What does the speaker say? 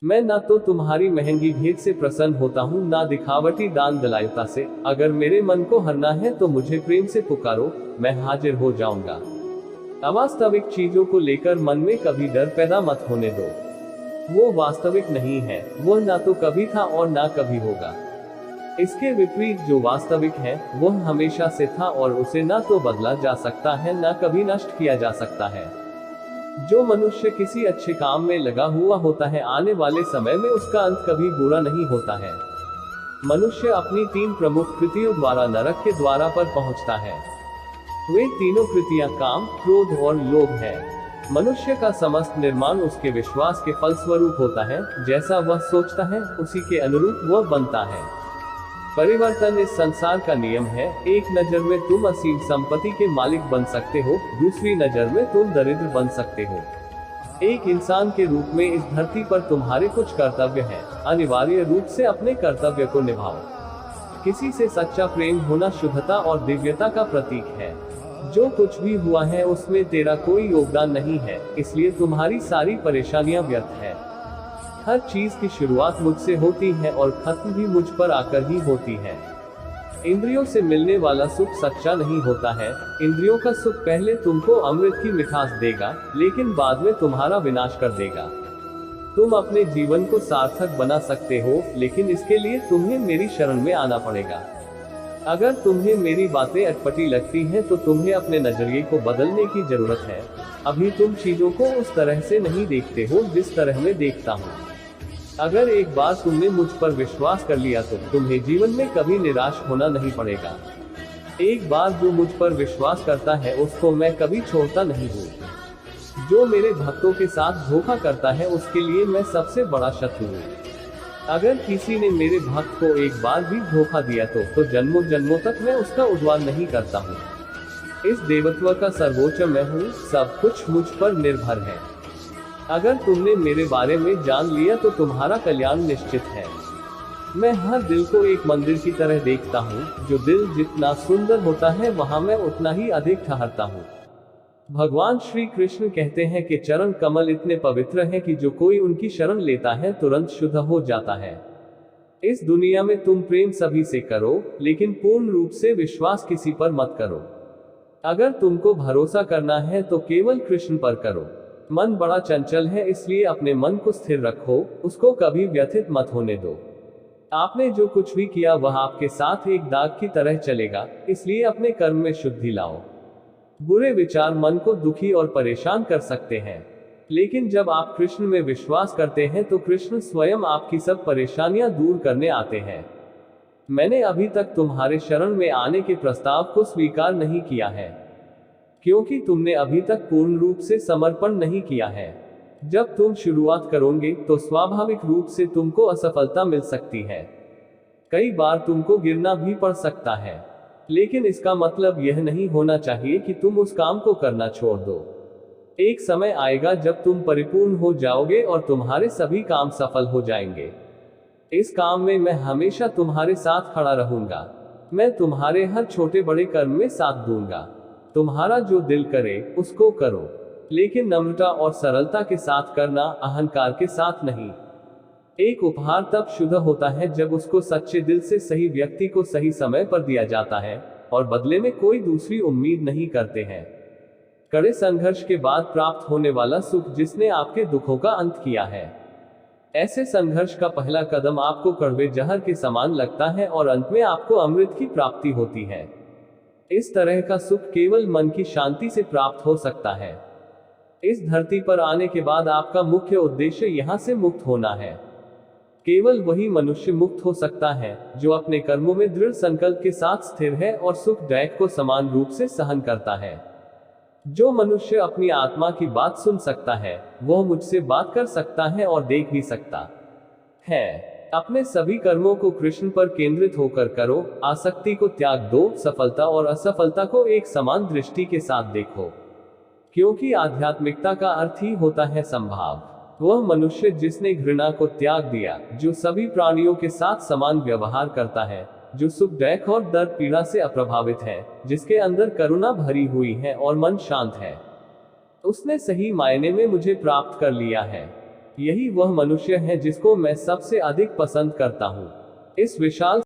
मैं ना तो तुम्हारी महंगी भेंट से प्रसन्न होता हूँ, ना दिखावटी दान दलायता से। अगर मेरे मन को हरना है तो मुझे प्रेम से पुकारो, मैं हाजिर हो जाऊंगा। अवास्तविक चीजों को लेकर मन में कभी डर पैदा मत होने दो। वो वास्तविक नहीं है, वह ना तो कभी था और ना कभी होगा। इसके विपरीत जो वास्तविक है वह हमेशा से था, और उसे ना तो बदला जा सकता है ना कभी नष्ट किया जा सकता है। जो मनुष्य किसी अच्छे काम में लगा हुआ होता है, आने वाले समय में उसका अंत कभी बुरा नहीं होता है। मनुष्य अपनी 3 प्रमुख कृतियों द्वारा नरक के द्वारा पर पहुंचता है। वे तीनों कृतियां काम, क्रोध और लोभ है। मनुष्य का समस्त निर्माण उसके विश्वास के फलस्वरूप होता है। जैसा वह सोचता है उसी के अनुरूप वह बनता है। परिवर्तन इस संसार का नियम है। एक नजर में तुम असीम संपत्ति के मालिक बन सकते हो, दूसरी नजर में तुम दरिद्र बन सकते हो। एक इंसान के रूप में इस धरती पर तुम्हारे कुछ कर्तव्य हैं। अनिवार्य रूप से अपने कर्तव्य को निभाओ। किसी से सच्चा प्रेम होना शुद्धता और दिव्यता का प्रतीक है। जो कुछ भी हुआ है उसमें तेरा कोई योगदान नहीं है, इसलिए तुम्हारी सारी परेशानियां व्यर्थ है। हर चीज की शुरुआत मुझसे होती है और खत्म भी मुझ पर आकर ही होती है। इंद्रियों से मिलने वाला सुख सच्चा नहीं होता है। इंद्रियों का सुख पहले तुमको अमृत की मिठास देगा, लेकिन बाद में तुम्हारा विनाश कर देगा। तुम अपने जीवन को सार्थक बना सकते हो, लेकिन इसके लिए तुम्हें मेरी शरण में आना पड़ेगा। अगर तुम्हें मेरी बातें अटपटी लगती हैं तो तुम्हें अपने नजरिए को बदलने की जरूरत है। अभी तुम चीजों को उस तरह से नहीं देखते हो जिस तरह मैं देखता हूँ। अगर एक बार तुमने मुझ पर विश्वास कर लिया तो तुम्हें जीवन में कभी निराश होना नहीं पड़ेगा। एक बार जो मुझ पर विश्वास करता है उसको मैं कभी छोड़ता नहीं हूँ। जो मेरे भक्तों के साथ धोखा करता है उसके लिए मैं सबसे बड़ा शत्रु हूँ। अगर किसी ने मेरे भक्त को एक बार भी धोखा दिया तो जन्मों जन्मों तक मैं उसका उद्धार नहीं करता हूँ। इस देवत्व का सर्वोच्च मैं हूँ, सब कुछ मुझ पर निर्भर है। अगर तुमने मेरे बारे में जान लिया तो तुम्हारा कल्याण निश्चित है। मैं हर दिल को एक मंदिर की तरह देखता हूँ। जो दिल जितना सुंदर होता है वहाँ मैं उतना ही अधिक ठहरता हूँ। भगवान श्री कृष्ण कहते हैं कि चरण कमल इतने पवित्र हैं कि जो कोई उनकी शरण लेता है तुरंत शुद्ध हो जाता है। इस दुनिया में तुम प्रेम सभी से करो, लेकिन पूर्ण रूप से विश्वास किसी पर मत करो। अगर तुमको भरोसा करना है तो केवल कृष्ण पर करो। मन बड़ा चंचल है, इसलिए अपने मन को स्थिर रखो, उसको कभी व्यथित मत होने दो। आपने जो कुछ भी किया वह आपके साथ एक दाग की तरह चलेगा, इसलिए अपने कर्म में शुद्धि लाओ। बुरे विचार मन को दुखी और परेशान कर सकते हैं, लेकिन जब आप कृष्ण में विश्वास करते हैं तो कृष्ण स्वयं आपकी सब परेशानियां दूर करने आते हैं। मैंने अभी तक तुम्हारे शरण में आने के प्रस्ताव को स्वीकार नहीं किया है, क्योंकि तुमने अभी तक पूर्ण रूप से समर्पण नहीं किया है। जब तुम शुरुआत करोगे तो स्वाभाविक रूप से तुमको असफलता मिल सकती है। कई बार तुमको गिरना भी पड़ सकता है, लेकिन इसका मतलब यह नहीं होना चाहिए कि तुम उस काम को करना छोड़ दो। एक समय आएगा जब तुम परिपूर्ण हो जाओगे और तुम्हारे सभी काम सफल हो जाएंगे। इस काम में मैं हमेशा तुम्हारे साथ खड़ा रहूंगा। मैं तुम्हारे हर छोटे बड़े कर्म में साथ दूंगा। तुम्हारा जो दिल करे उसको करो, लेकिन नम्रता और सरलता के साथ करना, अहंकार के साथ नहीं। एक उपहार तब शुद्ध होता है जब उसको सच्चे दिल से सही व्यक्ति को सही समय पर दिया जाता है और बदले में कोई दूसरी उम्मीद नहीं करते हैं। कड़े संघर्ष के बाद प्राप्त होने वाला सुख जिसने आपके दुखों का अंत किया है। ऐसे संघर्ष का पहला कदम आपको कड़वे जहर के समान लगता है और अंत में आपको अमृत की प्राप्ति होती है। इस तरह का सुख केवल मन की शांति से प्राप्त हो सकता है। इस धरती पर आने के बाद आपका मुख्य उद्देश्य यहाँ से मुक्त होना है। केवल वही मनुष्य मुक्त हो सकता है जो अपने कर्मों में दृढ़ संकल्प के साथ स्थिर है और सुख दैख को समान रूप से सहन करता है। जो मनुष्य अपनी आत्मा की बात सुन सकता है वह मुझसे बात कर सकता है और देख भी सकता है। अपने सभी कर्मों को कृष्ण पर केंद्रित होकर करो। आसक्ति को त्याग दो। सफलता और असफलता को एक समान दृष्टि के साथ देखो, क्योंकि आध्यात्मिकता का अर्थ ही होता है संभाव। वह मनुष्य जिसने घृणा को त्याग दिया, जो सभी प्राणियों के साथ समान व्यवहार करता है, जो सुख दैख और दर्द पीड़ा से अप्रभावित है, जिसके अंदर करुणा भरी हुई है और मन शांत है, उसने सही मायने में मुझे प्राप्त कर लिया है। यही वह मनुष्य है जिसको मैं सबसे अधिक पसंद करता हूँ। इस विशाल